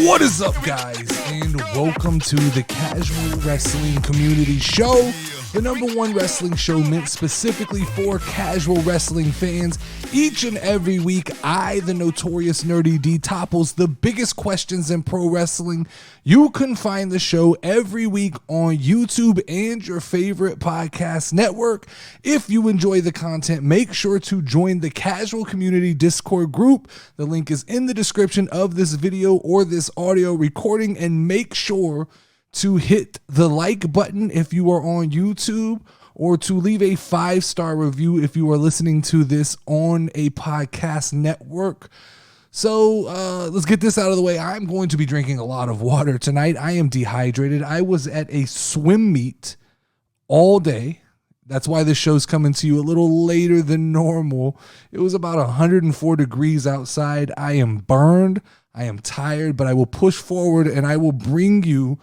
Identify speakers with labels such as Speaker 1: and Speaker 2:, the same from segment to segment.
Speaker 1: What is up, guys, and welcome to the Casual Wrestling Community Show, the #1 wrestling show meant specifically for casual wrestling fans. Each and every week, I, the notorious Nerdy D, topples the biggest questions in pro wrestling. You can find the show every week on YouTube and your favorite podcast network. If you enjoy the content, make sure to join the Casual Community Discord group. The link is in the description of this video or this audio recording, and make sure to hit the like button if you are on YouTube, or to leave a 5-star review if you are listening to this on a podcast network. So let's get this out of the way. I'm going to be drinking a lot of water tonight. I am dehydrated. I was at a swim meet all day. That's why this show's coming to you a little later than normal. It was about 104 degrees outside. I am burned. I am tired, but I will push forward and I will bring you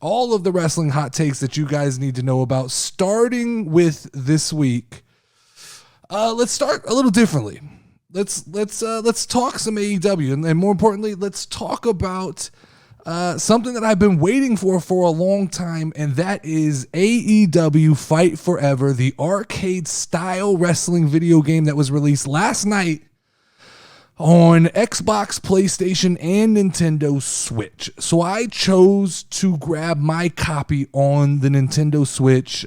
Speaker 1: all of the wrestling hot takes that you guys need to know about, starting with this week. Let's start a little differently. Let's talk some AEW, and more importantly, let's talk about something that I've been waiting for a long time, and that is AEW Fight Forever, the arcade-style wrestling video game that was released last night on Xbox, PlayStation, and Nintendo Switch. So I chose to grab my copy on the Nintendo Switch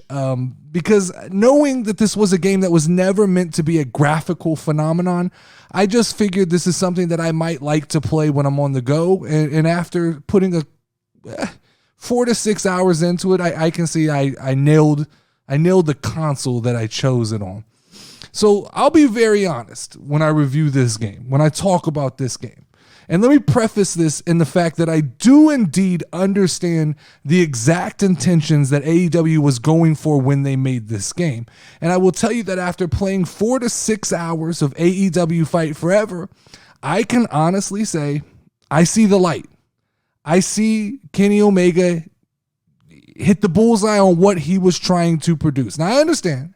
Speaker 1: because knowing that this was a game that was never meant to be a graphical phenomenon, I just figured this is something that I might like to play when I'm on the go. And after putting 4 to 6 hours into it, I can see I nailed the console that I chose it on. So I'll be very honest when I review this game, when I talk about this game. And let me preface this in the fact that I do indeed understand the exact intentions that AEW was going for when they made this game. And I will tell you that after playing 4 to 6 hours of AEW Fight Forever, I can honestly say I see the light. I see Kenny Omega hit the bullseye on what he was trying to produce. Now, I understand.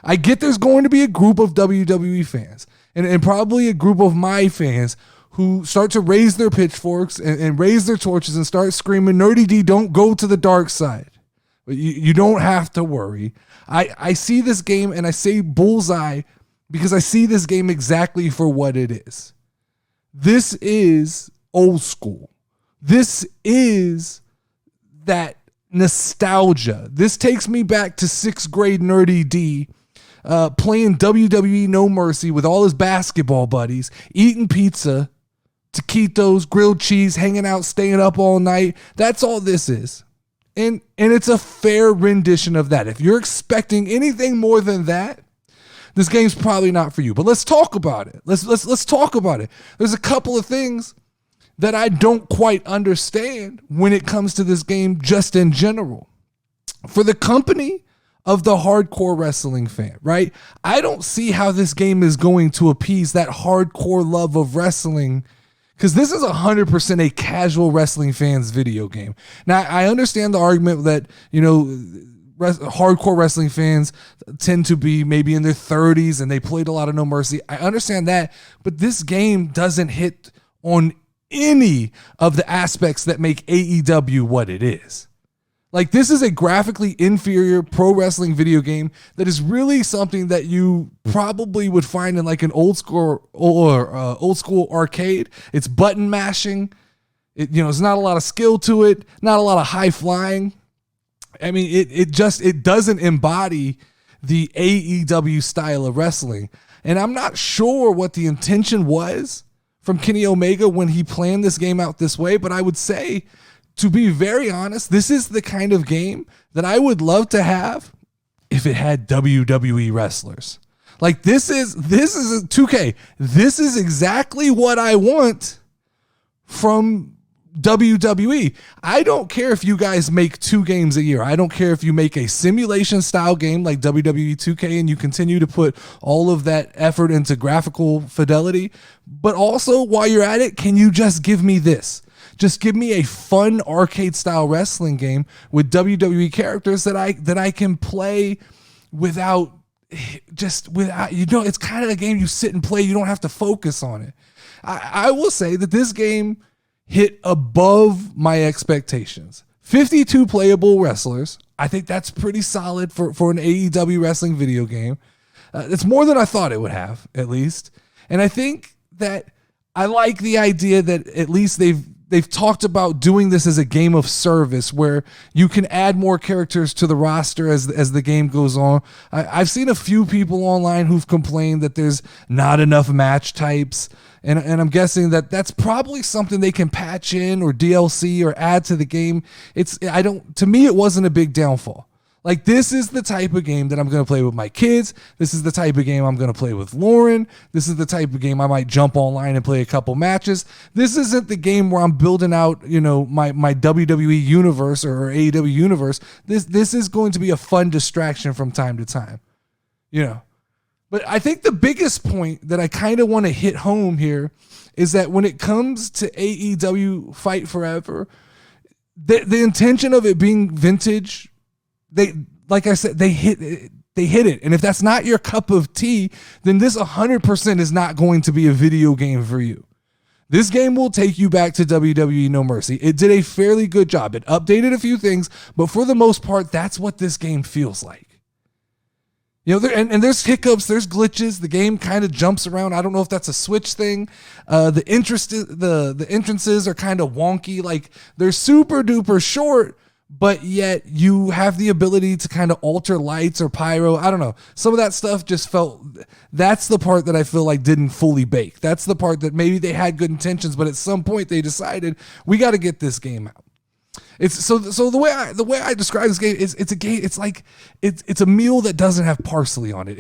Speaker 1: I get there's going to be a group of WWE fans and probably a group of my fans who start to raise their pitchforks and raise their torches and start screaming, "Nerdy D, don't go to the dark side." But you don't have to worry. I see this game, and I say bullseye because I see this game exactly for what it is. This is old school. This is that nostalgia. This takes me back to 6th grade Nerdy D, playing WWE No Mercy with all his basketball buddies, eating pizza, taquitos, grilled cheese, hanging out, staying up all night. That's all this is. And it's a fair rendition of that. If you're expecting anything more than that, this game's probably not for you. But let's talk about it. Let's talk about it. There's a couple of things that I don't quite understand when it comes to this game just in general. For the company of the hardcore wrestling fan, right? I don't see how this game is going to appease that hardcore love of wrestling, because this is 100% a casual wrestling fan's video game. Now, I understand the argument that, hardcore wrestling fans tend to be maybe in their 30s and they played a lot of No Mercy. I understand that, but this game doesn't hit on any of the aspects that make AEW what it is. Like, this is a graphically inferior pro wrestling video game that is really something that you probably would find in like an old school arcade. It's button mashing. It's not a lot of skill to it, not a lot of high flying. I mean, it doesn't embody the AEW style of wrestling. And I'm not sure what the intention was from Kenny Omega when he planned this game out this way, but I would say, to be very honest, this is the kind of game that I would love to have if it had WWE wrestlers. Like, this is 2K. This is exactly what I want from WWE. I don't care if you guys make 2 games a year. I don't care if you make a simulation style game like WWE 2K and you continue to put all of that effort into graphical fidelity. But also, while you're at it, can you just give me this? Just give me a fun arcade style wrestling game with WWE characters that I can play without it's kind of a game you sit and play. You don't have to focus on it. I will say that this game hit above my expectations. 52 playable wrestlers. I think that's pretty solid for an AEW wrestling video game. It's more than I thought it would have, at least. And I think that I like the idea that at least they've talked about doing this as a game of service where you can add more characters to the roster as the game goes on. I've seen a few people online who've complained that there's not enough match types. And I'm guessing that that's probably something they can patch in or DLC or add to the game. To me, it wasn't a big downfall. Like, this is the type of game that I'm going to play with my kids. This is the type of game I'm going to play with Lauren. This is the type of game I might jump online and play a couple matches. This isn't the game where I'm building out, my WWE universe or AEW universe. This is going to be a fun distraction from time to time, But I think the biggest point that I kind of want to hit home here is that when it comes to AEW Fight Forever, the intention of it being vintage, like I said, they hit it. And if that's not your cup of tea, then this 100% is not going to be a video game for you. This game will take you back to WWE No Mercy. It did a fairly good job. It updated a few things, but for the most part, that's what this game feels like. And there's hiccups, there's glitches. The game kind of jumps around. I don't know if that's a Switch thing. The entrances are kind of wonky. Like, they're super duper short, but yet you have the ability to kind of alter lights or pyro. I don't know. Some of that stuff just that's the part that I feel like didn't fully bake. That's the part that maybe they had good intentions, but at some point they decided we got to get this game out. It's so the way I describe this game is it's a game. It's like it's a meal that doesn't have parsley on it.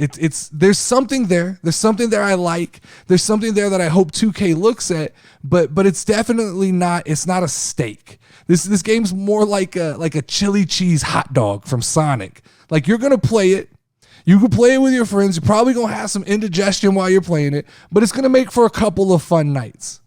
Speaker 1: There's something there. There's something there I like. There's something there that I hope 2K looks at. But it's definitely not. It's not a steak. This game's more like a chili cheese hot dog from Sonic. Like, you're gonna play it. You can play it with your friends. You're probably gonna have some indigestion while you're playing it, but it's gonna make for a couple of fun nights.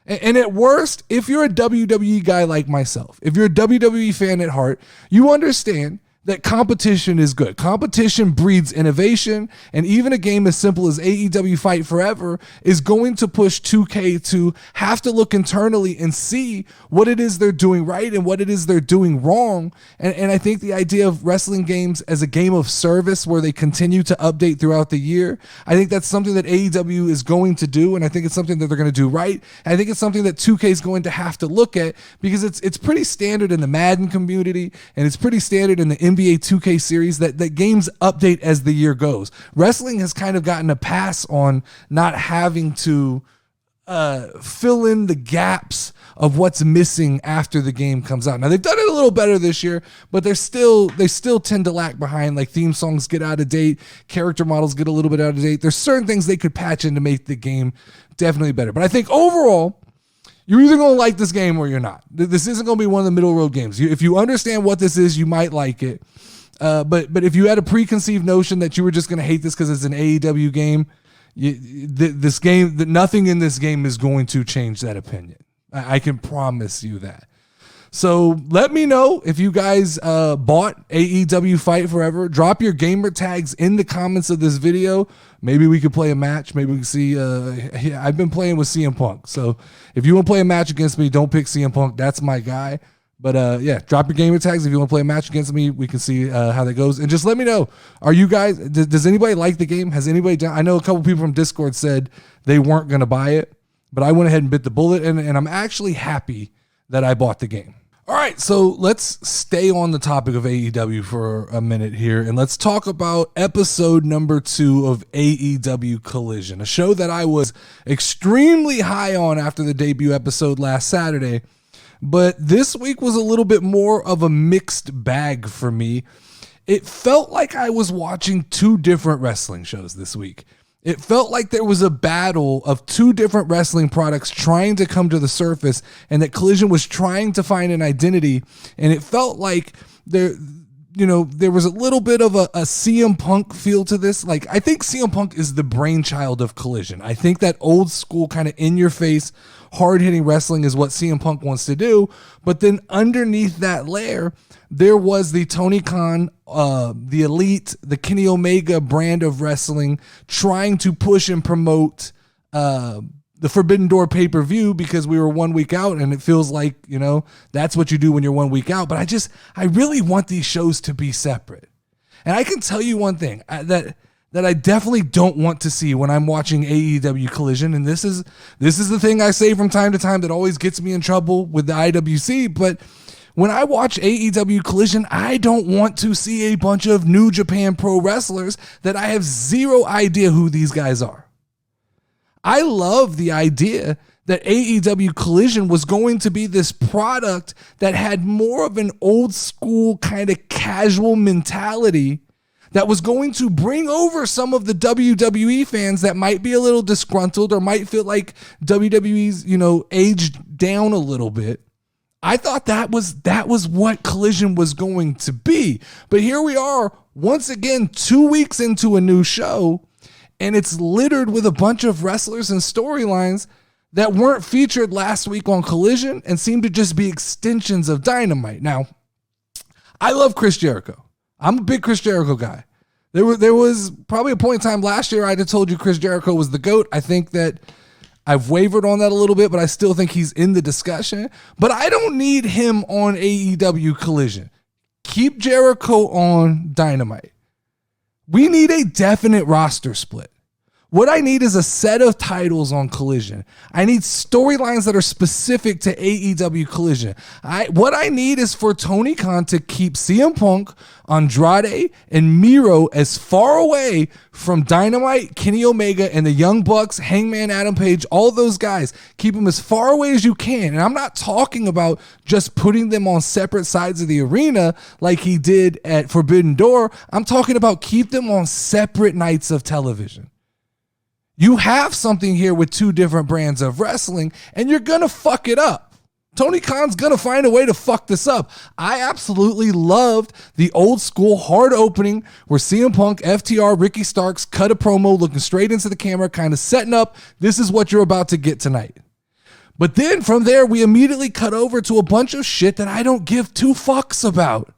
Speaker 1: And at worst, if you're a WWE guy like myself, if you're a WWE fan at heart, you understand that competition is good. Competition breeds innovation, and even a game as simple as AEW Fight Forever is going to push 2K to have to look internally and see what it is they're doing right and what it is they're doing wrong. And I think the idea of wrestling games as a game of service where they continue to update throughout the year, I think that's something that AEW is going to do, and I think it's something that they're going to do right. And I think it's something that 2K is going to have to look at because it's pretty standard in the Madden community, and it's pretty standard in the NBA 2K series that games update as the year goes. Wrestling has kind of gotten a pass on not having to fill in the gaps of what's missing after the game comes out. Now, they've done it a little better this year, but they still tend to lag behind. Like, theme songs get out of date, character models get a little bit out of date. There's certain things they could patch in to make the game definitely better. But I think overall, you're either going to like this game or you're not. This isn't going to be one of the middle road games. If you understand what this is, you might like it. But if you had a preconceived notion that you were just going to hate this because it's an AEW game, nothing in this game is going to change that opinion. I can promise you that. So let me know if you guys bought AEW Fight Forever. Drop your gamer tags in the comments of this video. Maybe we could play a match. Maybe we can see. I've been playing with CM Punk. So if you want to play a match against me, don't pick CM Punk. That's my guy. But yeah, drop your gamer tags if you want to play a match against me. We can see how that goes. And just let me know. Are you guys, does anybody like the game? Has anybody done? I know a couple people from Discord said they weren't going to buy it, but I went ahead and bit the bullet. And I'm actually happy that I bought the game. All right, so let's stay on the topic of AEW for a minute here, and let's talk about episode number 2 of AEW Collision, a show that I was extremely high on after the debut episode last Saturday, but this week was a little bit more of a mixed bag for me. It felt like I was watching 2 different wrestling shows this week. It felt like there was a battle of 2 different wrestling products trying to come to the surface, and that Collision was trying to find an identity. And it felt like there was a little bit of a CM Punk feel to this. Like, I think CM Punk is the brainchild of Collision. I think that old school kind of in your face, hard hitting wrestling is what CM Punk wants to do. But then underneath that layer, there was the Tony Khan, the Elite, the Kenny Omega brand of wrestling trying to push and promote, the Forbidden Door pay-per-view because we were 1 week out and it feels like, that's what you do when you're 1 week out. But I really want these shows to be separate. And I can tell you one thing that I definitely don't want to see when I'm watching AEW Collision. And this is the thing I say from time to time that always gets me in trouble with the IWC. But when I watch AEW Collision, I don't want to see a bunch of New Japan Pro wrestlers that I have zero idea who these guys are. I love the idea that AEW Collision was going to be this product that had more of an old school kind of casual mentality that was going to bring over some of the WWE fans that might be a little disgruntled or might feel like WWE's, aged down a little bit. I thought that was what Collision was going to be. But here we are, once again, 2 weeks into a new show, and it's littered with a bunch of wrestlers and storylines that weren't featured last week on Collision and seem to just be extensions of Dynamite. Now, I love Chris Jericho. I'm a big Chris Jericho guy. There was probably a point in time last year I'd have told you Chris Jericho was the GOAT. I think that I've wavered on that a little bit, but I still think he's in the discussion. But I don't need him on AEW Collision. Keep Jericho on Dynamite. We need a definite roster split. What I need is a set of titles on Collision. I need storylines that are specific to AEW Collision. What I need is for Tony Khan to keep CM Punk, Andrade, and Miro as far away from Dynamite, Kenny Omega, and the Young Bucks, Hangman Adam Page, all those guys. Keep them as far away as you can. And I'm not talking about just putting them on separate sides of the arena like he did at Forbidden Door. I'm talking about keep them on separate nights of television. You have something here with two different brands of wrestling, and you're going to fuck it up. Tony Khan's going to find a way to fuck this up. I absolutely loved the old school hard opening where CM Punk, FTR, Ricky Starks cut a promo looking straight into the camera, kind of setting up, this is what you're about to get tonight. But then from there, we immediately cut over to a bunch of shit that I don't give two fucks about.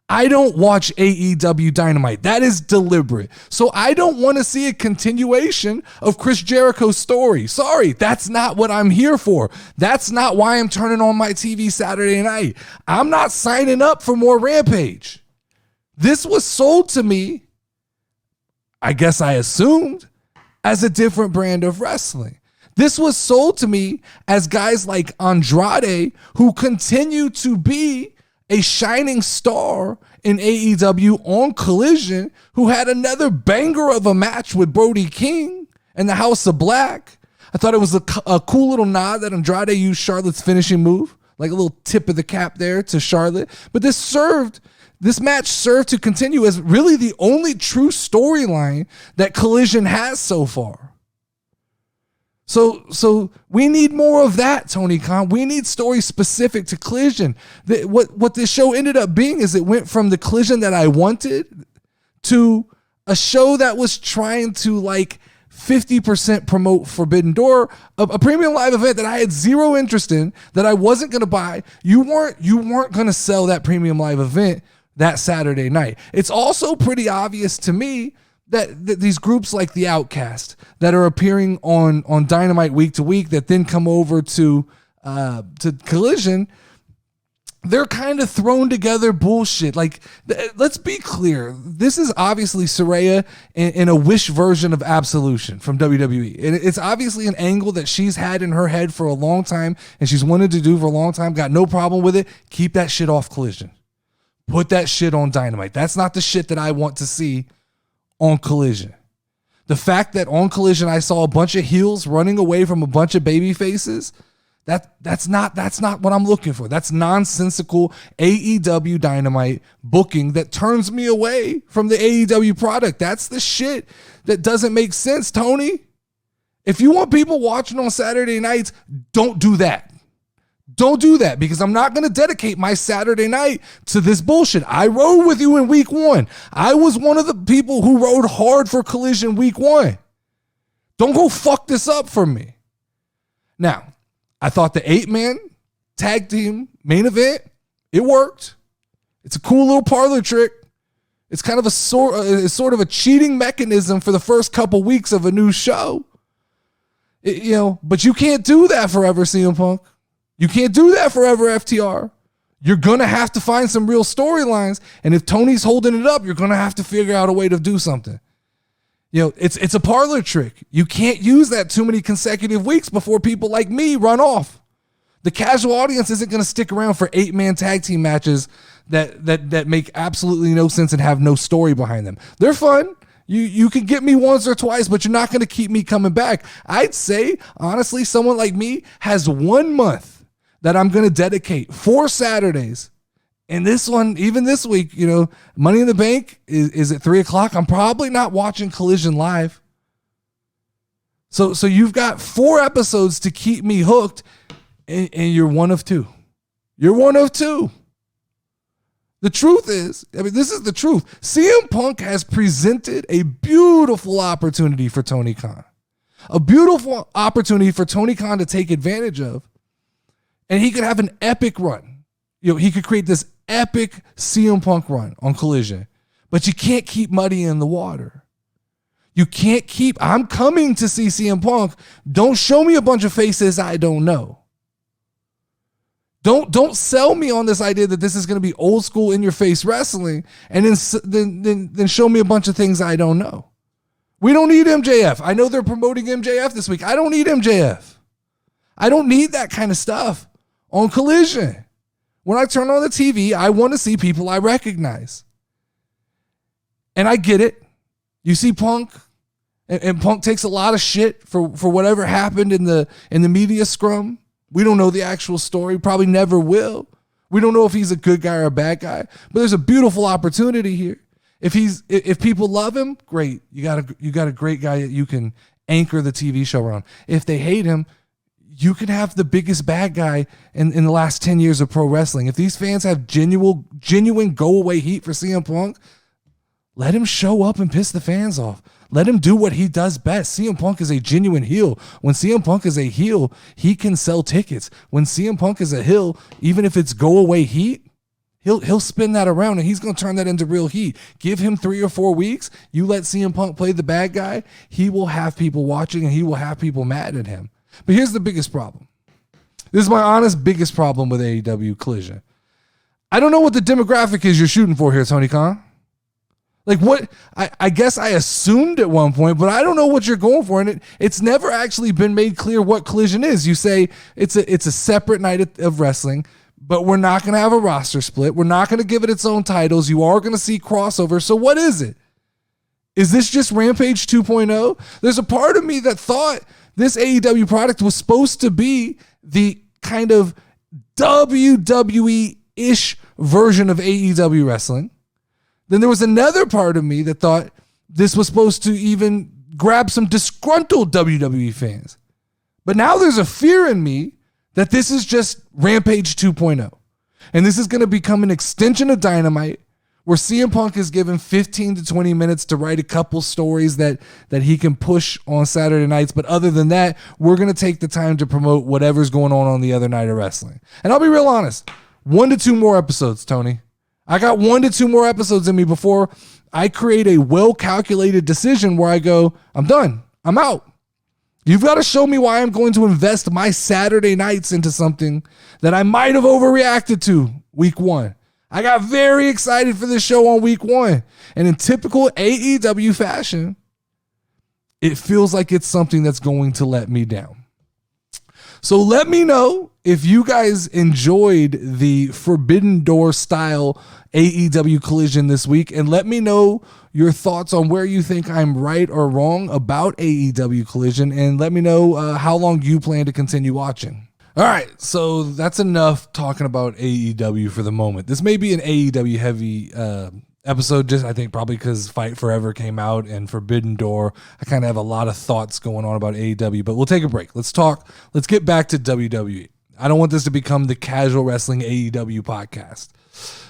Speaker 1: I don't watch AEW Dynamite. That is deliberate. So I don't want to see a continuation of Chris Jericho's story. Sorry, that's not what I'm here for. That's not why I'm turning on my TV Saturday night. I'm not signing up for more Rampage. This was sold to me, I guess I assumed, as a different brand of wrestling. This was sold to me as guys like Andrade who continue to be a shining star in AEW on Collision, who had another banger of a match with Brody King and the House of Black. I thought it was a cool little nod that Andrade used Charlotte's finishing move, like a little tip of the cap there to Charlotte. But this match served to continue as really the only true storyline that Collision has so far. So we need more of that, Tony Khan. We need stories specific to Collision. What this show ended up being is it went from the Collision that I wanted to a show that was trying to 50% promote Forbidden Door, a premium live event that I had zero interest in, that I wasn't going to buy. You weren't going to sell that premium live event that Saturday night. It's also pretty obvious to me that these groups like the Outcast that are appearing on Dynamite week to week that then come over to Collision, they're kind of thrown together bullshit. Let's be clear. This is obviously Saraya in a Wish version of Absolution from WWE. And it's obviously an angle that she's had in her head for a long time and she's wanted to do for a long time. Got no problem with it. Keep that shit off Collision. Put that shit on Dynamite. That's not the shit that I want to see on Collision. The fact that on Collision I saw a bunch of heels running away from a bunch of baby faces, that's not what I'm looking for. That's nonsensical AEW Dynamite booking that turns me away from the AEW product. That's the shit that doesn't make sense, Tony. If you want people watching on Saturday nights, don't do that. Don't do that, because I'm not going to dedicate my Saturday night to this bullshit. I rode with you in week one. I was one of the people who rode hard for Collision week one. Don't go fuck this up for me. Now, I thought the 8-man tag team main event, it worked. It's a cool little parlor trick. It's kind of a sort of a cheating mechanism for the first couple weeks of a new show. But you can't do that forever, CM Punk. You can't do that forever, FTR. You're going to have to find some real storylines. And if Tony's holding it up, you're going to have to figure out a way to do something. It's a parlor trick. You can't use that too many consecutive weeks before people like me run off. The casual audience isn't going to stick around for 8-man tag team matches that make absolutely no sense and have no story behind them. They're fun. You can get me once or twice, but you're not going to keep me coming back. I'd say, honestly, someone like me has 1 month that I'm going to dedicate 4 Saturdays. And this one, even this week, Money in the Bank is at 3:00. I'm probably not watching Collision live. So you've got 4 episodes to keep me hooked, and you're one of 2. You're one of 2. The truth is, this is the truth. CM Punk has presented a beautiful opportunity for Tony Khan. A beautiful opportunity for Tony Khan to take advantage of. And he could have an epic run. He could create this epic CM Punk run on Collision. But you can't keep muddy in the water. You can't keep, I'm coming to see CM Punk. Don't show me a bunch of faces I don't know. Don't sell me on this idea that this is going to be old school in your face wrestling and then show me a bunch of things I don't know. We don't need MJF. I know they're promoting MJF this week. I don't need MJF. I don't need that kind of stuff on Collision. When I turn on the TV, I want to see people I recognize. And I get it. You see Punk, and Punk takes a lot of shit for whatever happened in the media scrum. We don't know the actual story, probably never will. We don't know if he's a good guy or a bad guy, but there's a beautiful opportunity here. If people love him, great. You got a great guy that you can anchor the TV show around. If they hate him, you can have the biggest bad guy in the last 10 years of pro wrestling. If these fans have genuine go-away heat for CM Punk, let him show up and piss the fans off. Let him do what he does best. CM Punk is a genuine heel. When CM Punk is a heel, he can sell tickets. When CM Punk is a heel, even if it's go-away heat, he'll spin that around and he's going to turn that into real heat. Give him 3 or 4 weeks. You let CM Punk play the bad guy, he will have people watching and he will have people mad at him. But here's the biggest problem. This is my honest biggest problem with AEW Collision. I don't know what the demographic is you're shooting for here, Tony Khan. Like what? I guess I assumed at one point, but I don't know what you're going for. And it's never actually been made clear what Collision is. You say it's a separate night of wrestling, but we're not going to have a roster split. We're not going to give it its own titles. You are going to see crossover. So what is it? Is this just Rampage 2.0? There's a part of me that thought this AEW product was supposed to be the kind of WWE-ish version of AEW wrestling. Then there was another part of me that thought this was supposed to even grab some disgruntled WWE fans. But now there's a fear in me that this is just Rampage 2.0. And this is going to become an extension of Dynamite where CM Punk is given 15 to 20 minutes to write a couple stories that he can push on Saturday nights. But other than that, we're going to take the time to promote whatever's going on the other night of wrestling. And I'll be real honest, 1 to 2 more episodes, Tony. I got 1 to 2 more episodes in me before I create a well-calculated decision where I go, I'm done. I'm out. You've got to show me why I'm going to invest my Saturday nights into something that I might have overreacted to week 1. I got very excited for this show on week 1. And in typical AEW fashion, it feels like it's something that's going to let me down. So let me know if you guys enjoyed the Forbidden Door style AEW Collision this week, and let me know your thoughts on where you think I'm right or wrong about AEW Collision, and let me know how long you plan to continue watching. All right, so that's enough talking about AEW for the moment. This may be an AEW heavy episode, just I think probably because Fight Forever came out and Forbidden Door. I kind of have a lot of thoughts going on about AEW, but we'll take a break. Let's get back to WWE. I don't want this to become the casual wrestling AEW podcast.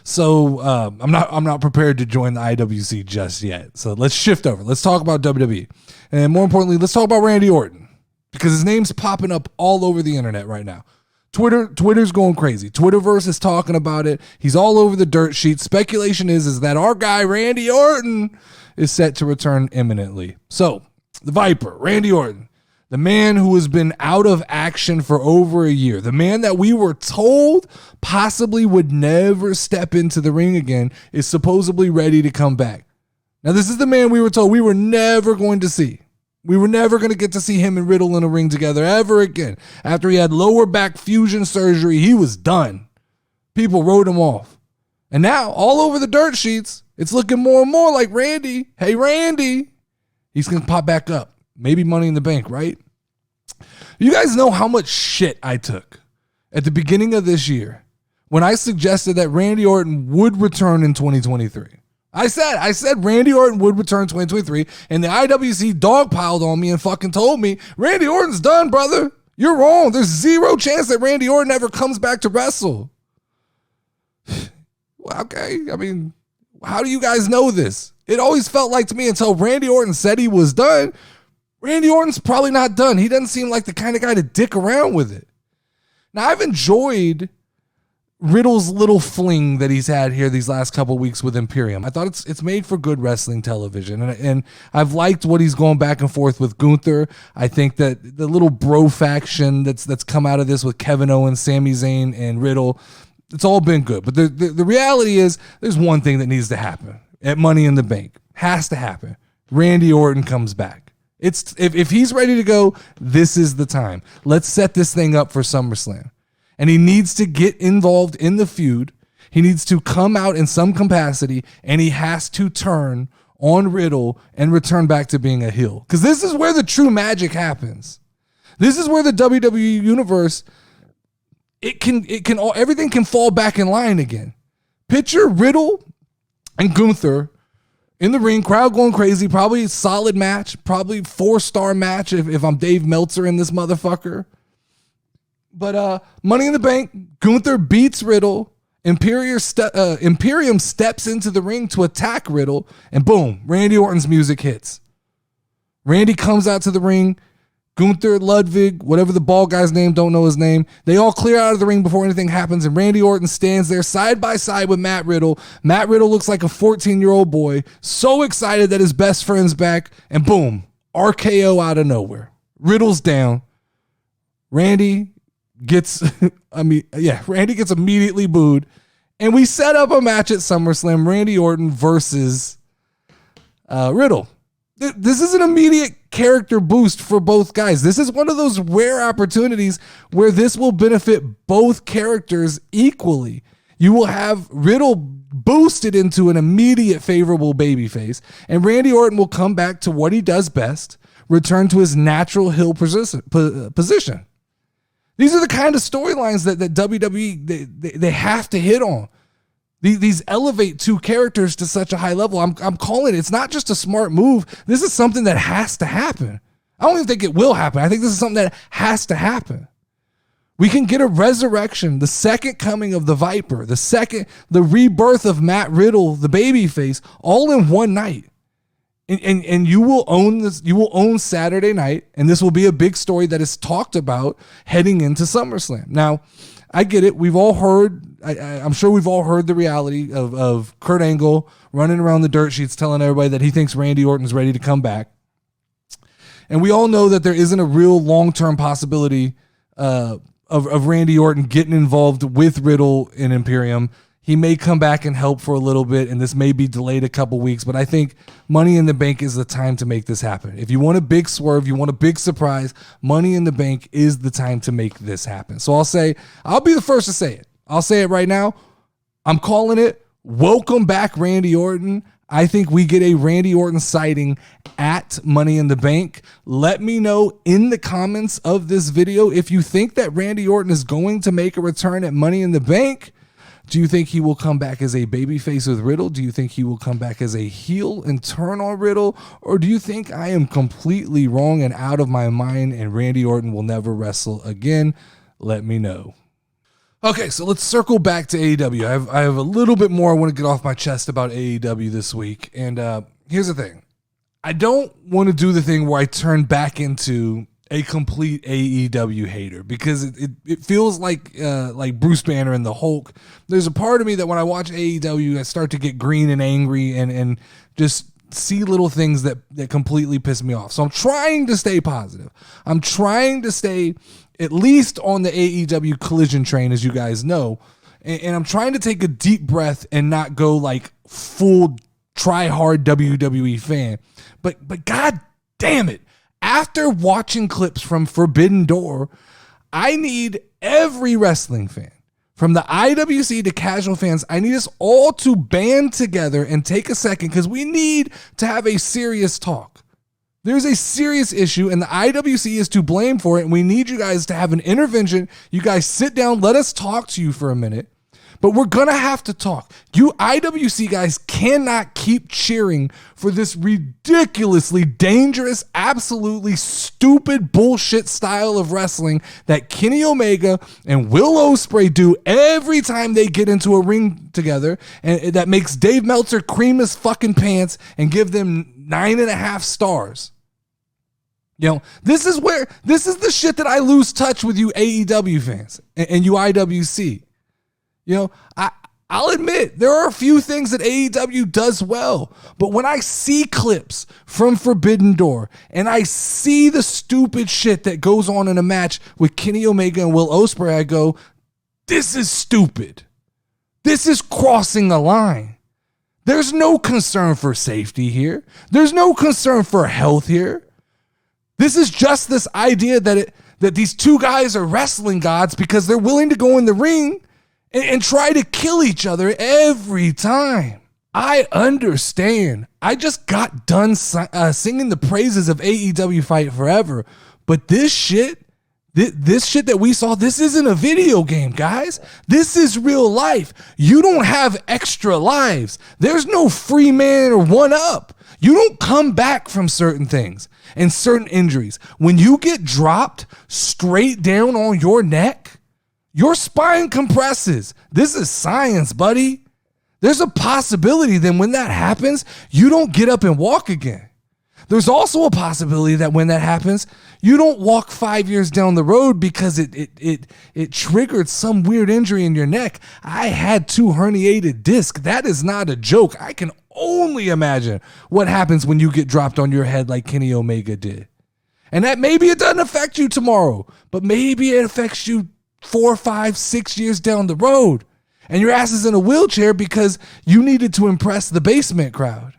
Speaker 1: So I'm not prepared to join the IWC just yet. So let's shift over. Let's talk about WWE. And more importantly, let's talk about Randy Orton, because his name's popping up all over the internet right now. Twitter's going crazy. Twitterverse is talking about it. He's all over the dirt sheet. Speculation is that our guy Randy Orton is set to return imminently. So the Viper, Randy Orton, The man who has been out of action for over a year. The man that we were told possibly would never step into the ring again is supposedly ready to come back. Now, this is the man we were told we were never going to see. We were never going to get to see him and Riddle in a ring together ever again. After he had lower back fusion surgery, he was done. People wrote him off. And now, all over the dirt sheets, it's looking more and more like Randy. Hey, Randy. He's going to pop back up. Maybe Money in the Bank, right? You guys know how much shit I took at the beginning of this year when I suggested that Randy Orton would return in 2023. I said Randy Orton would return in 2023, and the IWC dogpiled on me and fucking told me, Randy Orton's done, brother. You're wrong. There's zero chance that Randy Orton ever comes back to wrestle. Well, okay, I mean, how do you guys know this? It always felt like to me until Randy Orton said he was done, Randy Orton's probably not done. He doesn't seem like the kind of guy to dick around with it. Now, I've enjoyed Riddle's little fling that he's had here these last couple weeks with Imperium. I thought it's made for good wrestling television, and I've liked what he's going back and forth with Gunther. I think that the little bro faction that's come out of this with Kevin Owens, Sami Zayn, and Riddle, it's all been good. But the reality is there's one thing that needs to happen at Money in the Bank. Has to happen. Randy Orton comes back. If he's ready to go, this is the time. Let's set this thing up for SummerSlam. And he needs to get involved in the feud. He needs to come out in some capacity, and he has to turn on Riddle and return back to being a heel. Because this is where the true magic happens. This is where the WWE universe, everything can fall back in line again. Picture Riddle and Gunther in the ring, crowd going crazy, probably a solid match, probably 4-star match if I'm Dave Meltzer in this motherfucker. But Money in the Bank, Gunther beats Riddle. Imperium steps into the ring to attack Riddle. And boom, Randy Orton's music hits. Randy comes out to the ring. Gunther, Ludwig, whatever the bald guy's name, don't know his name. They all clear out of the ring before anything happens. And Randy Orton stands there side by side with Matt Riddle. Matt Riddle looks like a 14-year-old boy. So excited that his best friend's back. And boom, RKO out of nowhere. Riddle's down. Randy gets immediately booed. And we set up a match at SummerSlam, Randy Orton versus Riddle. This is an immediate character boost for both guys. This is one of those rare opportunities where this will benefit both characters equally. You will have Riddle boosted into an immediate favorable babyface, and Randy Orton will come back to what he does best, return to his natural heel position. These are the kind of storylines that WWE, they have to hit on. These elevate two characters to such a high level. I'm calling it. It's not just a smart move. This is something that has to happen. I don't even think it will happen. I think this is something that has to happen. We can get a resurrection, the second coming of the Viper, the rebirth of Matt Riddle, the babyface, all in one night. And you will own this. You will own Saturday night, and this will be a big story that is talked about heading into SummerSlam. Now, I get it. We've all heard. I'm sure we've all heard the reality of Kurt Angle running around the dirt sheets telling everybody that he thinks Randy Orton's ready to come back. And we all know that there isn't a real long-term possibility of Randy Orton getting involved with Riddle in Imperium. He may come back and help for a little bit, and this may be delayed a couple weeks, but I think Money in the Bank is the time to make this happen. If you want a big swerve, you want a big surprise, Money in the Bank is the time to make this happen. So I'll be the first to say it. I'll say it right now. I'm calling it. Welcome back, Randy Orton. I think we get a Randy Orton sighting at Money in the Bank. Let me know in the comments of this video if you think that Randy Orton is going to make a return at Money in the Bank. Do you think he will come back as a babyface with Riddle? Do you think he will come back as a heel and turn on Riddle? Or do you think I am completely wrong and out of my mind and Randy Orton will never wrestle again? Let me know. Okay, so let's circle back to AEW. I have a little bit more I want to get off my chest about AEW this week. And here's the thing. I don't want to do the thing where I turn back into a complete AEW hater, because it feels like Bruce Banner and the Hulk. There's a part of me that when I watch AEW, I start to get green and angry and just see little things that completely piss me off. So I'm trying to stay positive. I'm trying to stay at least on the AEW Collision train, as you guys know. And I'm trying to take a deep breath and not go like full try hard WWE fan. But God damn it. After watching clips from Forbidden Door, I need every wrestling fan, from the IWC to casual fans, I need us all to band together and take a second, because we need to have a serious talk. There's a serious issue, and the IWC is to blame for it, and we need you guys to have an intervention. You guys sit down, let us talk to you for a minute. But we're going to have to talk. You IWC guys cannot keep cheering for this ridiculously dangerous, absolutely stupid bullshit style of wrestling that Kenny Omega and Will Ospreay do every time they get into a ring together, and that makes Dave Meltzer cream his fucking pants and give them 9.5 stars. You know, this is the shit that I lose touch with you AEW fans and you IWC. You know, I'll admit there are a few things that AEW does well, but when I see clips from Forbidden Door and I see the stupid shit that goes on in a match with Kenny Omega and Will Ospreay, I go, this is stupid. This is crossing a line. There's no concern for safety here. There's no concern for health here. This is just this idea that these two guys are wrestling gods because they're willing to go in the ring and try to kill each other every time. I understand. I just got done singing the praises of AEW Fight Forever, but this shit that we saw, this isn't a video game, guys. This is real life. You don't have extra lives. There's no free man or one up. You don't come back from certain things and certain injuries. When you get dropped straight down on your neck, your spine compresses. This is science, buddy. There's a possibility that when that happens, you don't get up and walk again. There's also a possibility that when that happens, you don't walk 5 years down the road because it triggered some weird injury in your neck. I had 2 herniated discs. That is not a joke. I can only imagine what happens when you get dropped on your head like Kenny Omega did. And that maybe it doesn't affect you tomorrow, but maybe it affects you 4, 5, 6 years down the road, and your ass is in a wheelchair because you needed to impress the basement crowd.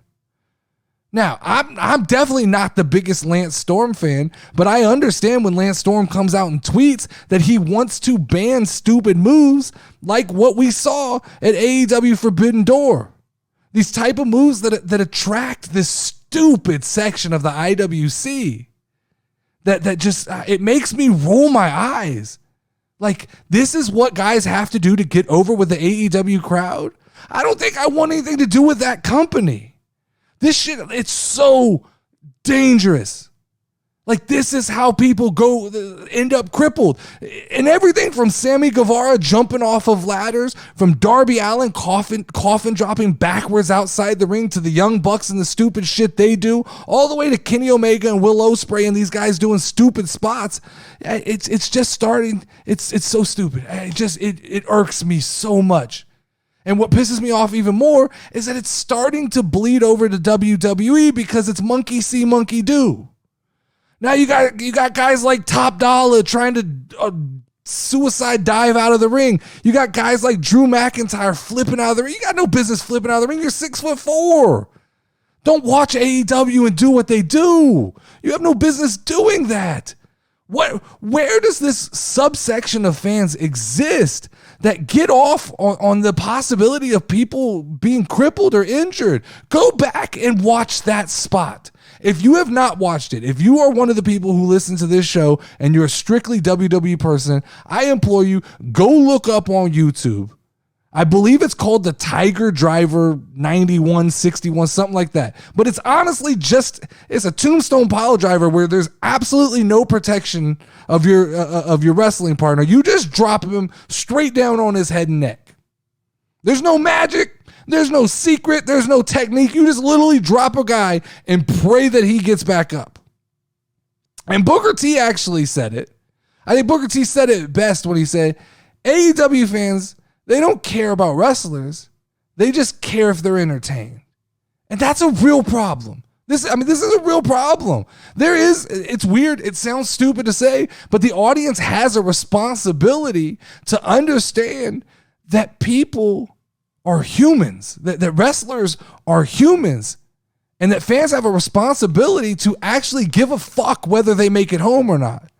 Speaker 1: Now, I'm definitely not the biggest Lance Storm fan, but I understand when Lance Storm comes out and tweets that he wants to ban stupid moves like what we saw at AEW Forbidden Door. These type of moves that attract this stupid section of the IWC that just, it makes me roll my eyes. Like, this is what guys have to do to get over with the AEW crowd? I don't think I want anything to do with that company. This shit, it's so dangerous. Like, this is how people end up crippled. And everything from Sammy Guevara jumping off of ladders, from Darby Allin coffin dropping backwards outside the ring, to the Young Bucks and the stupid shit they do, all the way to Kenny Omega and Will Ospreay and these guys doing stupid spots. It's just starting. It's so stupid. It irks me so much. And what pisses me off even more is that it's starting to bleed over to WWE because it's monkey see, monkey do. Now you got guys like Top Dollar trying to suicide dive out of the ring. You got guys like Drew McIntyre flipping out of the ring. You got no business flipping out of the ring. You're 6'4". Don't watch AEW and do what they do. You have no business doing that. Where does this subsection of fans exist that get off on the possibility of people being crippled or injured? Go back and watch that spot. If you have not watched it, if you are one of the people who listen to this show and you're a strictly WWE person, I implore you, go look up on YouTube. I believe it's called the Tiger Driver 9161, something like that. But it's honestly it's a tombstone pile driver where there's absolutely no protection of your wrestling partner. You just drop him straight down on his head and neck. There's no magic. There's no secret. There's no technique. You just literally drop a guy and pray that he gets back up. And Booker T actually said it. I think Booker T said it best when he said, AEW fans, they don't care about wrestlers. They just care if they're entertained. And that's a real problem. This is a real problem. It's weird. It sounds stupid to say, but the audience has a responsibility to understand that people are humans, that wrestlers are humans, and that fans have a responsibility to actually give a fuck whether they make it home or not.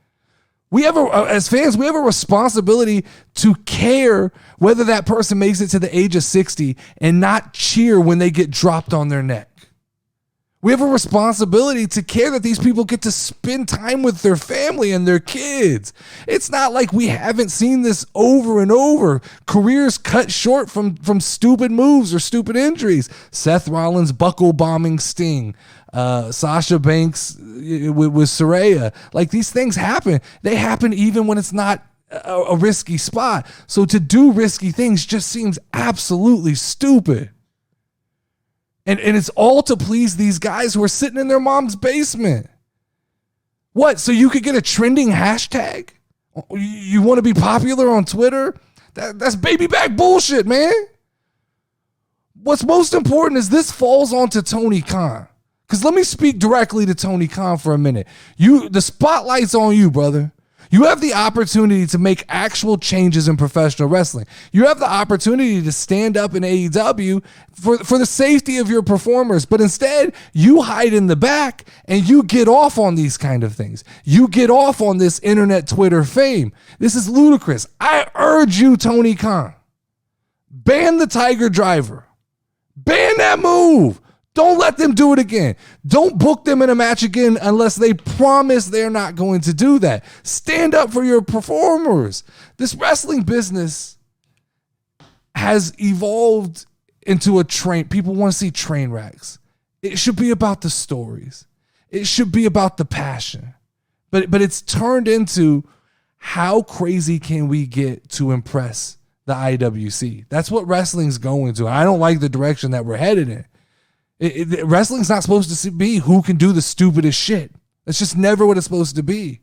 Speaker 1: As fans, we have a responsibility to care whether that person makes it to the age of 60 and not cheer when they get dropped on their neck. We have a responsibility to care that these people get to spend time with their family and their kids. It's not like we haven't seen this over and over. Careers cut short from stupid moves or stupid injuries. Seth Rollins buckle bombing Sting. Sasha Banks with Saraya. Like, these things happen. They happen even when it's not a risky spot. So to do risky things just seems absolutely stupid. And it's all to please these guys who are sitting in their mom's basement. What? So you could get a trending hashtag? You want to be popular on Twitter? That's baby back bullshit, man. What's most important is this falls onto Tony Khan. Because let me speak directly to Tony Khan for a minute. The spotlight's on you, brother. You have the opportunity to make actual changes in professional wrestling. You have the opportunity to stand up in AEW for the safety of your performers. But instead, you hide in the back and you get off on these kind of things. You get off on this internet Twitter fame. This is ludicrous. I urge you, Tony Khan, ban the Tiger Driver. Ban that move. Don't let them do it again. Don't book them in a match again unless they promise they're not going to do that. Stand up for your performers. This wrestling business has evolved into a train. People want to see train wrecks. It should be about the stories. It should be about the passion. But it's turned into, how crazy can we get to impress the IWC? That's what wrestling's going to. I don't like the direction that we're headed in. Wrestling's not supposed to be who can do the stupidest shit. That's just never what it's supposed to be.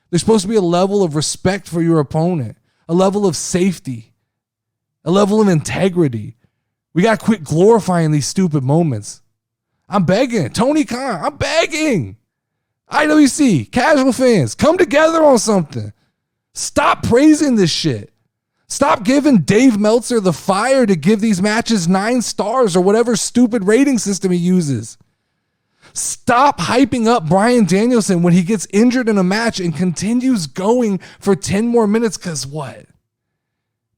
Speaker 1: There's supposed to be a level of respect for your opponent, a level of safety, a level of integrity. We got to quit glorifying these stupid moments. I'm begging. Tony Khan, I'm begging. IWC, casual fans, come together on something. Stop praising this shit. Stop giving Dave Meltzer the fire to give these matches 9 stars or whatever stupid rating system he uses. Stop hyping up Bryan Danielson when he gets injured in a match and continues going for 10 more minutes. Because what?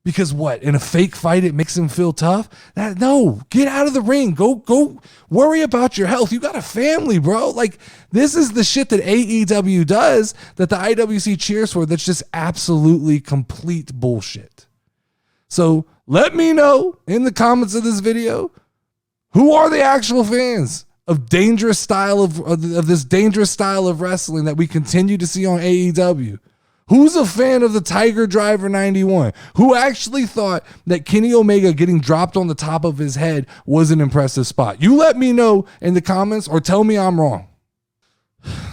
Speaker 1: Because what? In a fake fight, it makes him feel tough? No, get out of the ring. Go worry about your health. You got a family, bro. Like, this is the shit that AEW does that the IWC cheers for. That's just absolutely complete bullshit. So let me know in the comments of this video, who are the actual fans of dangerous style of this dangerous style of wrestling that we continue to see on AEW? Who's a fan of the Tiger Driver 91? Who actually thought that Kenny Omega getting dropped on the top of his head was an impressive spot? You let me know in the comments or tell me I'm wrong.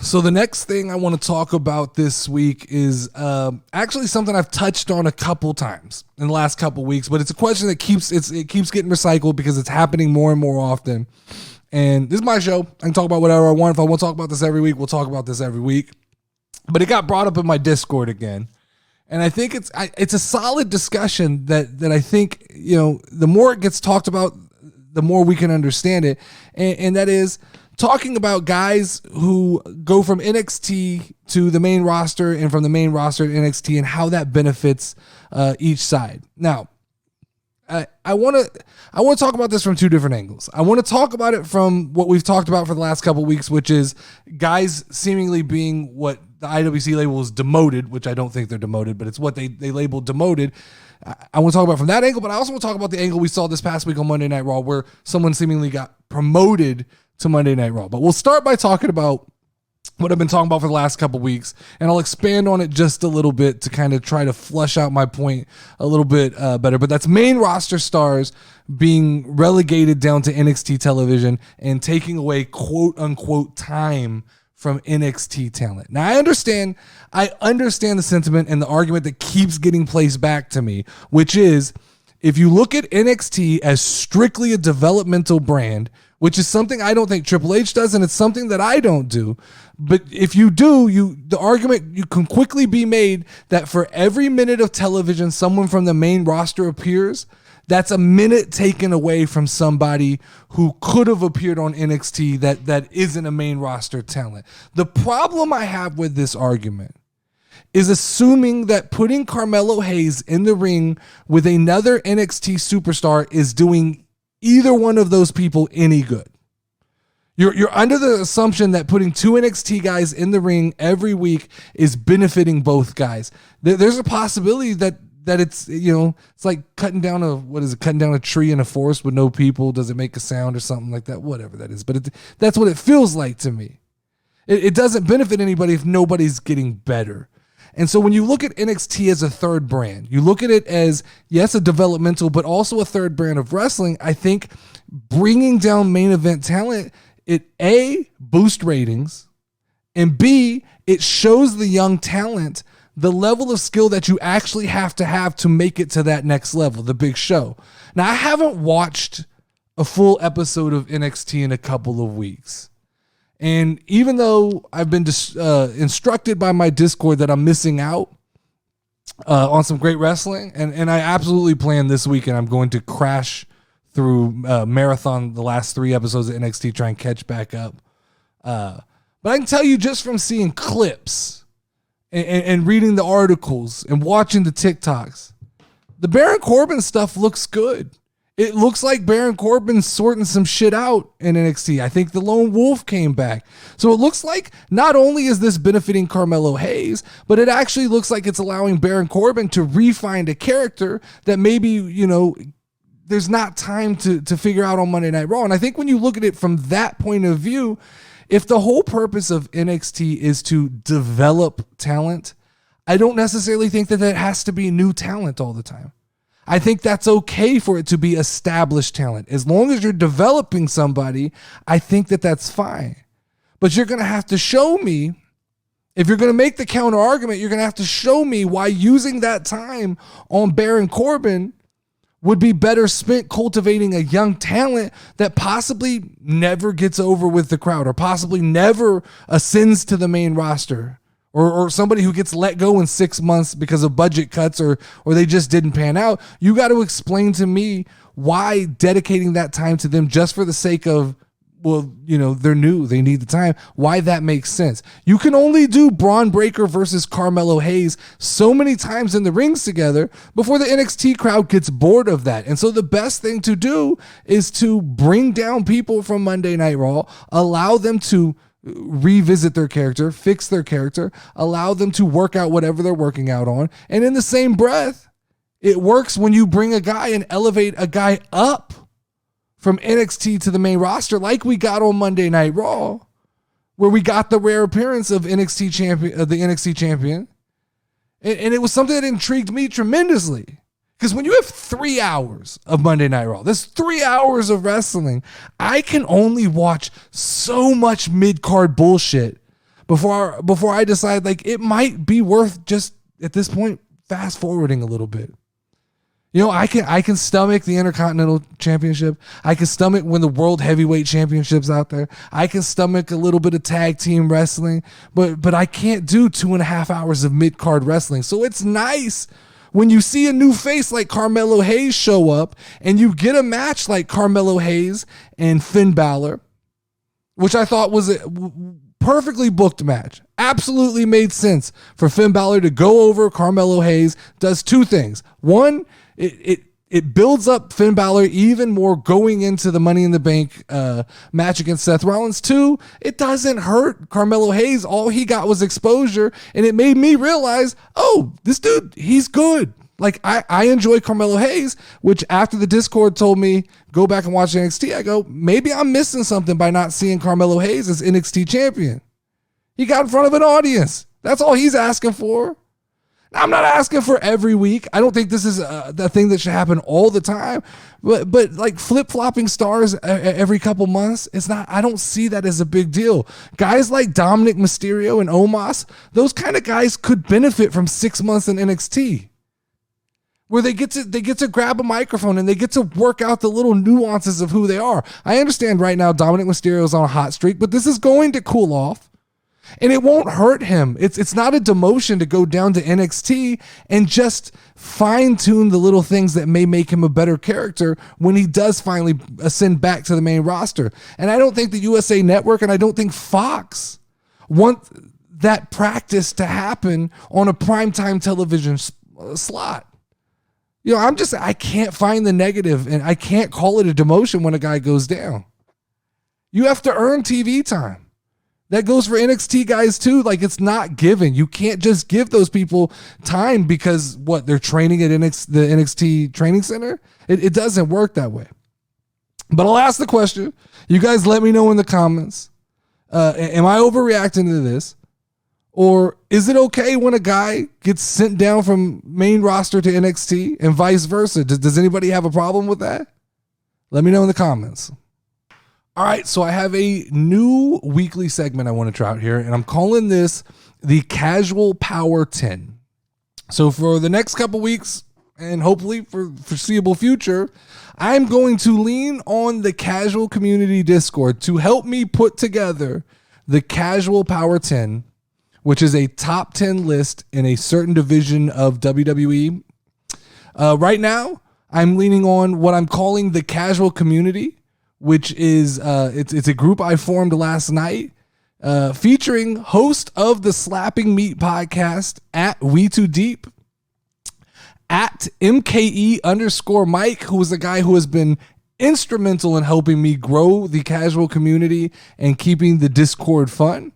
Speaker 1: So the next thing I want to talk about this week is actually something I've touched on a couple times in the last couple weeks, but it's a question that keeps getting recycled because it's happening more and more often. And this is my show. I can talk about whatever I want. If I want to talk about this every week, we'll talk about this every week. But it got brought up in my Discord again. And I think it's a solid discussion that I think, the more it gets talked about, the more we can understand it. And that is talking about guys who go from NXT to the main roster and from the main roster to NXT and how that benefits each side. Now, I want to talk about this from 2 different angles. I want to talk about it from what we've talked about for the last couple of weeks, which is guys seemingly being what the IWC label is demoted, which I don't think they're demoted, but it's what they label demoted. I want to talk about from that angle, but I also want to talk about the angle we saw this past week on Monday Night Raw where someone seemingly got promoted to Monday Night Raw. But we'll start by talking about what I've been talking about for the last couple of weeks, and I'll expand on it just a little bit to kind of try to flush out my point a little bit better. But that's main roster stars being relegated down to NXT television and taking away quote unquote time from NXT talent. Now I understand the sentiment and the argument that keeps getting placed back to me, which is if you look at NXT as strictly a developmental brand, which is something I don't think Triple H does, and it's something that I don't do. But if you do, the argument you can quickly be made that for every minute of television someone from the main roster appears, that's a minute taken away from somebody who could have appeared on NXT that isn't a main roster talent. The problem I have with this argument is assuming that putting Carmelo Hayes in the ring with another NXT superstar is doing either one of those people any good. You're under the assumption that putting two NXT guys in the ring every week is benefiting both guys. There's a possibility that it's, it's like cutting down a tree in a forest with no people. Does it make a sound or something like that? Whatever that is. But that's what it feels like to me. It doesn't benefit anybody if nobody's getting better. And so when you look at NXT as a third brand, you look at it as, yes, a developmental, but also a third brand of wrestling. I think bringing down main event talent, it A, boosts ratings, and B, it shows the young talent the level of skill that you actually have to make it to that next level, the big show. Now, I haven't watched a full episode of NXT in a couple of weeks. And even though I've been instructed by my Discord that I'm missing out on some great wrestling, and I absolutely plan this weekend I'm going to crash through marathon the last 3 episodes of NXT, try and catch back up. But I can tell you just from seeing clips and reading the articles and watching the TikToks, the Baron Corbin stuff looks good. It looks like Baron Corbin's sorting some shit out in NXT. I think the Lone Wolf came back. So it looks like not only is this benefiting Carmelo Hayes, but it actually looks like it's allowing Baron Corbin to refine a character that maybe, there's not time to figure out on Monday Night Raw. And I think when you look at it from that point of view, if the whole purpose of NXT is to develop talent, I don't necessarily think that has to be new talent all the time. I think that's okay for it to be established talent. As long as you're developing somebody, I think that's fine. But you're going to have to show me, if you're going to make the counter argument, you're going to have to show me why using that time on Baron Corbin would be better spent cultivating a young talent that possibly never gets over with the crowd or possibly never ascends to the main roster. Or somebody who gets let go in 6 months because of budget cuts or they just didn't pan out. You got to explain to me why dedicating that time to them just for the sake of, they're new, they need the time, why that makes sense. You can only do Braun Breaker versus Carmelo Hayes so many times in the rings together before the NXT crowd gets bored of that. And so the best thing to do is to bring down people from Monday Night Raw, allow them to revisit their character, fix their character, allow them to work out whatever they're working out on. And in the same breath, it works when you bring a guy and elevate a guy up from NXT to the main roster, like we got on Monday Night Raw, where we got the rare appearance of the NXT champion. And it was something that intrigued me tremendously. Because when you have 3 hours of Monday Night Raw, there's 3 hours of wrestling, I can only watch so much mid-card bullshit before I decide, it might be worth just, at this point, fast-forwarding a little bit. I can stomach the Intercontinental Championship. I can stomach when the World Heavyweight Championship's out there. I can stomach a little bit of tag team wrestling, but I can't do 2.5 hours of mid-card wrestling. So it's nice when you see a new face like Carmelo Hayes show up and you get a match like Carmelo Hayes and Finn Balor, which I thought was a perfectly booked match. Absolutely made sense for Finn Balor to go over Carmelo Hayes. Does 2 things. One, it builds up Finn Balor even more going into the Money in the Bank match against Seth Rollins. 2, it doesn't hurt Carmelo Hayes. All he got was exposure, and it made me realize, this dude, he's good. I enjoy Carmelo Hayes, which after the Discord told me, go back and watch NXT, I go, maybe I'm missing something by not seeing Carmelo Hayes as NXT champion. He got in front of an audience. That's all he's asking for. I'm not asking for every week. I don't think this is the thing that should happen all the time, but flip-flopping stars every couple months, it's not. I don't see that as a big deal. Guys like Dominic Mysterio and Omos, those kind of guys could benefit from 6 months in NXT. where they get to grab a microphone and they get to work out the little nuances of who they are. I understand right now Dominic Mysterio is on a hot streak, but this is going to cool off. And it won't hurt him. It's not a demotion to go down to NXT and just fine-tune the little things that may make him a better character when he does finally ascend back to the main roster. And I don't think the USA Network and I don't think Fox want that practice to happen on a primetime television slot. You know, I can't find the negative, and I can't call it a demotion when a guy goes down. You have to earn TV time. That goes for NXT guys too. Like, it's not given. You can't just give those people time because they're training at the NXT training center. It doesn't work that way. But I'll ask the question. You guys let me know in the comments. Am I overreacting to this? Or is it okay when a guy gets sent down from main roster to NXT and vice versa? Does anybody have a problem with that? Let me know in the comments. All right, so I have a new weekly segment I want to try out here, and I'm calling this the Casual Power 10. So for the next couple weeks, and hopefully for foreseeable future, I'm going to lean on the casual community Discord to help me put together the Casual Power 10, which is a top 10 list in a certain division of WWE. Right now, I'm leaning on what I'm calling the casual community, which is it's a group I formed last night, featuring host of the Slapping Meat podcast at We Too Deep, at MKE_Mike, who is a guy who has been instrumental in helping me grow the casual community and keeping the Discord fun.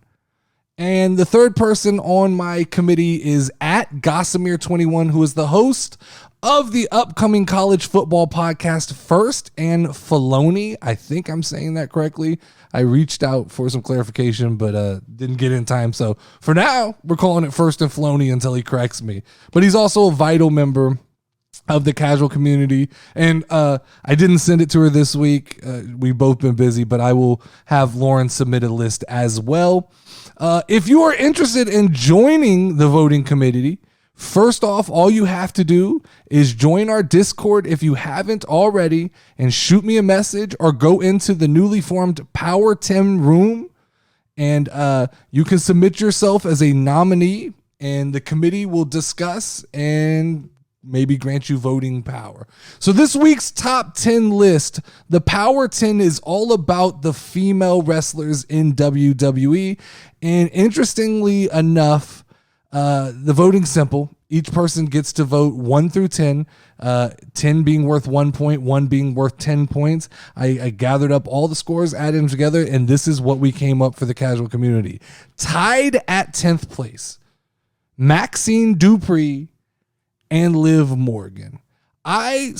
Speaker 1: And the third person on my committee is at Gossamer21, who is the host of the upcoming college football podcast First and Filoni. I think I'm saying that correctly. I reached out for some clarification, but didn't get in time. So for now, we're calling it First and Filoni until he corrects me. But he's also a vital member of the casual community. And I didn't send it to her this week. We've both been busy, but I will have Lauren submit a list as well. If you are interested in joining the voting committee, first off, all you have to do is join our Discord if you haven't already and shoot me a message or go into the newly formed Power 10 room and you can submit yourself as a nominee and the committee will discuss and maybe grant you voting power. So this week's top 10 list, the Power 10 is all about the female wrestlers in WWE. And interestingly enough, the voting's simple. Each person gets to vote 1 through 10, 10 being worth 1 point, 1 being worth 10 points. I gathered up all the scores, added them together, and this is what we came up for the casual community. Tied at 10th place, Maxine Dupree and Liv Morgan. I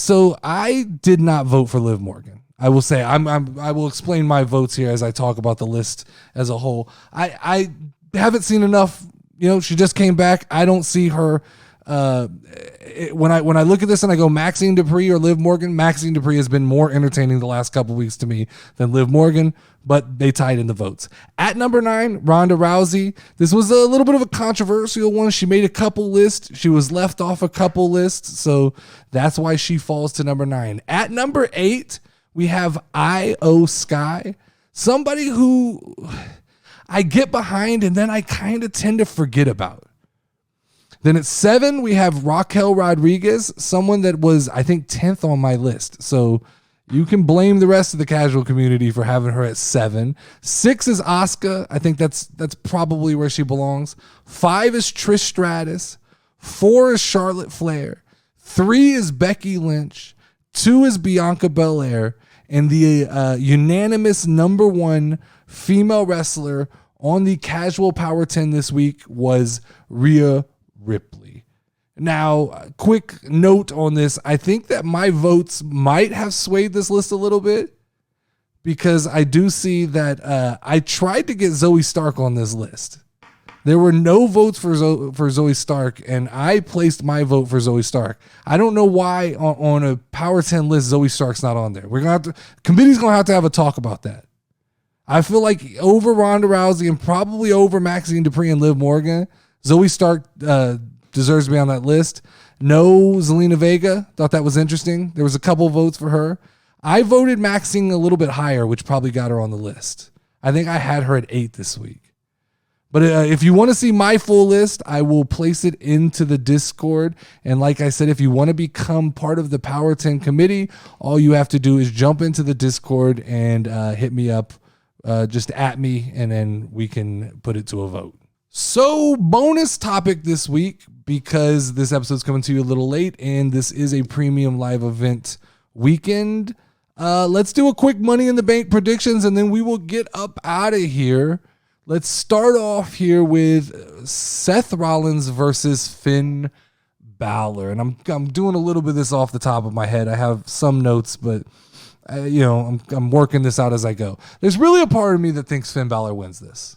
Speaker 1: did not vote for Liv Morgan. I will say I will explain my votes here as I talk about the list as a whole. I haven't seen enough. You know, she just came back. I don't see her. When I look at this and I go Maxine Dupree or Liv Morgan, Maxine Dupree has been more entertaining the last couple weeks to me than Liv Morgan, but they tied in the votes. At number 9, Ronda Rousey. This was a little bit of a controversial one. She made a couple lists. She was left off a couple lists, so that's why she falls to number 9. At number 8, we have Io Sky, somebody who I get behind and then I kind of tend to forget about. Then at 7, we have Raquel Rodriguez, someone that was, I think, 10th on my list. So you can blame the rest of the casual community for having her at 7. 6 is Asuka. I think that's probably where she belongs. 5 is Trish Stratus. 4 is Charlotte Flair. 3 is Becky Lynch. 2 is Bianca Belair. And the unanimous number 1 female wrestler on the Casual Power 10 this week was Rhea Ripley. Now, quick note on this. I think that my votes might have swayed this list a little bit because I do see that I tried to get Zoe Stark on this list. There were no votes for Zoe Stark, and I placed my vote for Zoe Stark. I don't know why on a Power 10 list Zoe Stark's not on there. Committee's going to have a talk about that. I feel like over Ronda Rousey and probably over Maxine Dupree and Liv Morgan, Zoe Stark deserves to be on that list. No Zelina Vega. Thought that was interesting. There was a couple votes for her. I voted Maxine a little bit higher, which probably got her on the list. I think I had her at 8 this week. But if you want to see my full list, I will place it into the Discord. And like I said, if you want to become part of the Power 10 committee, all you have to do is jump into the Discord and hit me up, just at me, and then we can put it to a vote. So bonus topic this week, because this episode's coming to you a little late and this is a premium live event weekend. Let's do a quick Money in the Bank predictions and then we will get up out of here. Let's start off here with Seth Rollins versus Finn Balor. And I'm doing a little bit of this off the top of my head. I have some notes, but I'm working this out as I go. There's really a part of me that thinks Finn Balor wins this.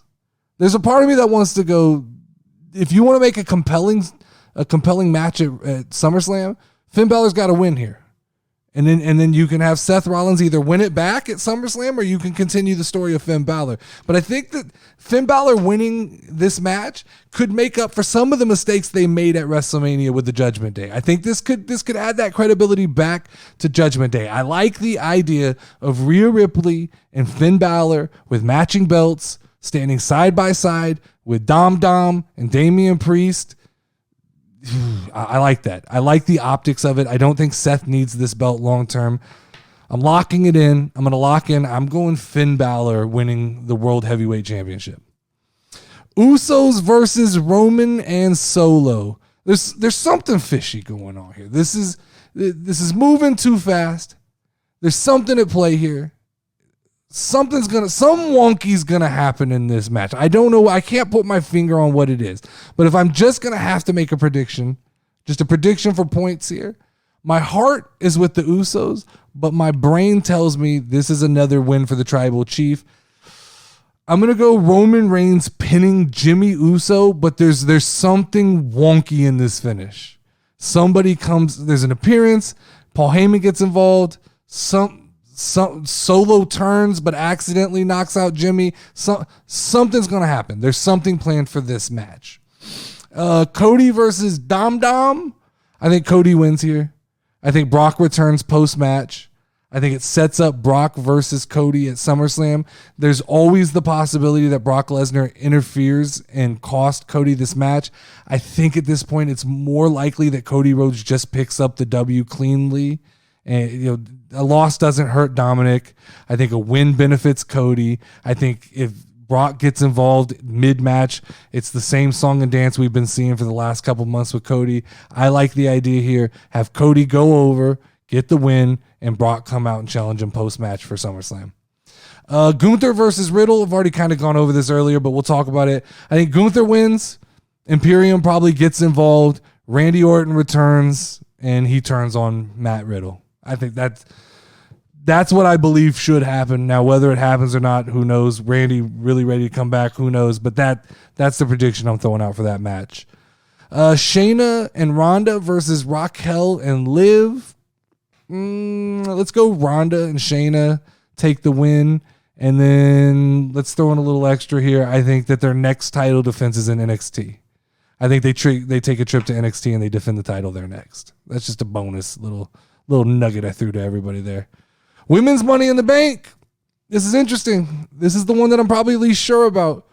Speaker 1: There's a part of me that wants to go, if you want to make a compelling match at SummerSlam, Finn Balor's got to win here. And then you can have Seth Rollins either win it back at SummerSlam or you can continue the story of Finn Balor. But I think that Finn Balor winning this match could make up for some of the mistakes they made at WrestleMania with the Judgment Day. I think this could add that credibility back to Judgment Day. I like the idea of Rhea Ripley and Finn Balor with matching belts standing side by side with Dom and Damian Priest. I like that. I like the optics of it. I don't think Seth needs this belt long term. I'm locking it in. I'm going to lock in. I'm going Finn Balor winning the World Heavyweight Championship. Usos versus Roman and Solo. There's something fishy going on here. This is moving too fast. There's something at play here. Some wonky's gonna happen in this match. I don't know. I can't put my finger on what it is. But if I'm just gonna have to make a prediction, just a prediction for points here, my heart is with the Usos, but my brain tells me this is another win for the Tribal Chief. I'm gonna go Roman Reigns pinning Jimmy Uso, but there's something wonky in this finish. Somebody comes. There's an appearance. Paul Heyman gets involved. Solo turns but accidentally knocks out Jimmy. Something's going to happen. There's something planned for this match. Cody versus Dom. I think Cody wins here. I think Brock returns post-match. I think it sets up Brock versus Cody at SummerSlam. There's always the possibility that Brock Lesnar interferes and cost Cody this match. I think at this point it's more likely that Cody Rhodes just picks up the W cleanly. And a loss doesn't hurt Dominic. I think a win benefits Cody. I think if Brock gets involved mid-match, it's the same song and dance we've been seeing for the last couple months with Cody. I like the idea here. Have Cody go over, get the win, and Brock come out and challenge him post-match for SummerSlam. Gunther versus Riddle. I've already kind of gone over this earlier, but we'll talk about it. I think Gunther wins. Imperium probably gets involved. Randy Orton returns, and he turns on Matt Riddle. I think that's what I believe should happen. Now, whether it happens or not, who knows? Randy really ready to come back, who knows? But that's the prediction I'm throwing out for that match. Shayna and Ronda versus Raquel and Liv. Let's go Ronda and Shayna take the win. And then let's throw in a little extra here. I think that their next title defense is in NXT. I think they take a trip to NXT and they defend the title there next. That's just a bonus little nugget I threw to everybody there. Women's Money in the Bank. This is interesting. This is the one that I'm probably least sure about.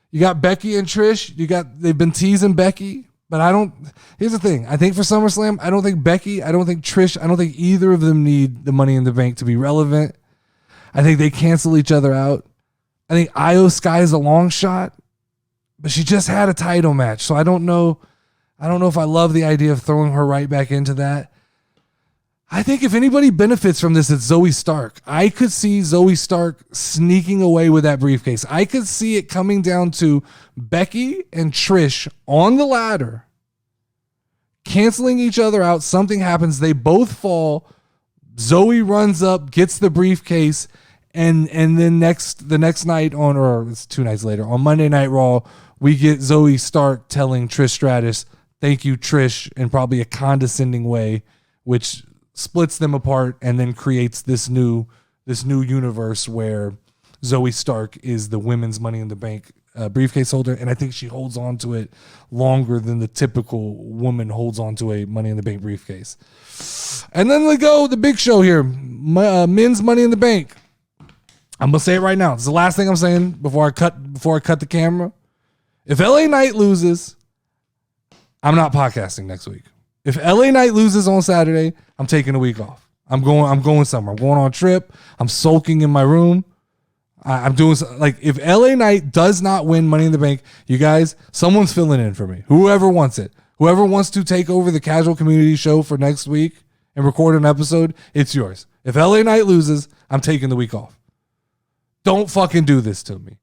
Speaker 1: You got Becky and Trish. They've been teasing Becky, but here's the thing. I think for SummerSlam, I don't think Becky, I don't think Trish, I don't think either of them need the Money in the Bank to be relevant. I think they cancel each other out. I think Io Sky is a long shot, but she just had a title match. So I don't know if I love the idea of throwing her right back into that. I think if anybody benefits from this, it's Zoe Stark. I could see Zoe Stark sneaking away with that briefcase. I could see it coming down to Becky and Trish on the ladder, canceling each other out. Something happens. They both fall. Zoe runs up, gets the briefcase, and then the next night or it's 2 nights later, on Monday Night Raw, we get Zoe Stark telling Trish Stratus, "Thank you, Trish," in probably a condescending way, which splits them apart and then creates this new universe where Zoe Stark is the women's Money in the Bank briefcase holder, and I think she holds on to it longer than the typical woman holds on to a Money in the Bank briefcase. And then the big show here, men's Money in the Bank. I'm gonna say it right now. It's the last thing I'm saying before I cut the camera. If LA Knight loses, I'm not podcasting next week. If LA Knight loses on Saturday, I'm taking a week off. I'm going somewhere. I'm going on a trip. I'm sulking in my room. I'm doing like, if LA Knight does not win Money in the Bank, you guys, someone's filling in for me. Whoever wants it. Whoever wants to take over the Casual Community Show for next week and record an episode, it's yours. If LA Knight loses, I'm taking the week off. Don't fucking do this to me.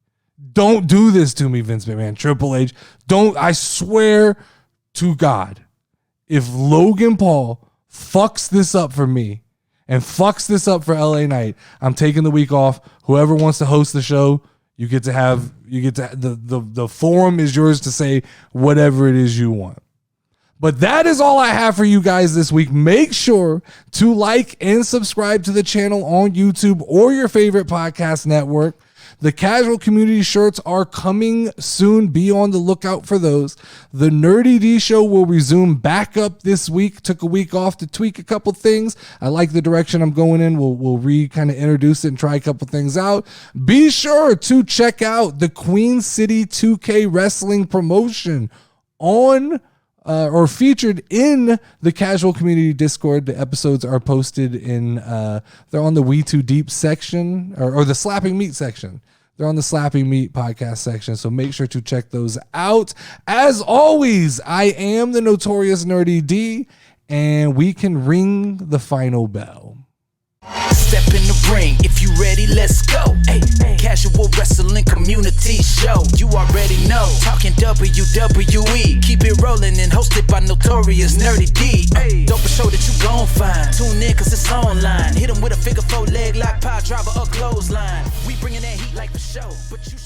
Speaker 1: Don't do this to me, Vince McMahon, Triple H. Don't, I swear to God, if Logan Paul fucks this up for me and fucks this up for LA Knight, I'm taking the week off. Whoever wants to host the show, the forum is yours to say whatever it is you want. But that is all I have for you guys this week. Make sure to like and subscribe to the channel on YouTube or your favorite podcast network. The Casual Community shirts are coming soon. Be on the lookout for those. The Nerdy D Show will resume back up this week. Took a week off to tweak a couple things. I like the direction I'm going in. We'll kind of introduce it and try a couple things out. Be sure to check out the Queen City 2K Wrestling promotion on or featured in the Casual Community Discord. The episodes are posted in, they're on the We Too Deep section or the Slapping Meat section. They're on the Slapping Meat podcast section, so make sure to check those out. As always, I am the Notorious Nerdy D, and we can ring the final bell.
Speaker 2: Step in the ring, if you ready, let's go. Hey, Casual Wrestling Community Show. You already know, talking WWE. Keep it rolling and hosted by Notorious Nerdy D. Don't be sure that you gon' find. Tune in cause it's online. Hit 'em with a figure 4 leg lock, power driver or clothesline. We bringing that heat like for show, but you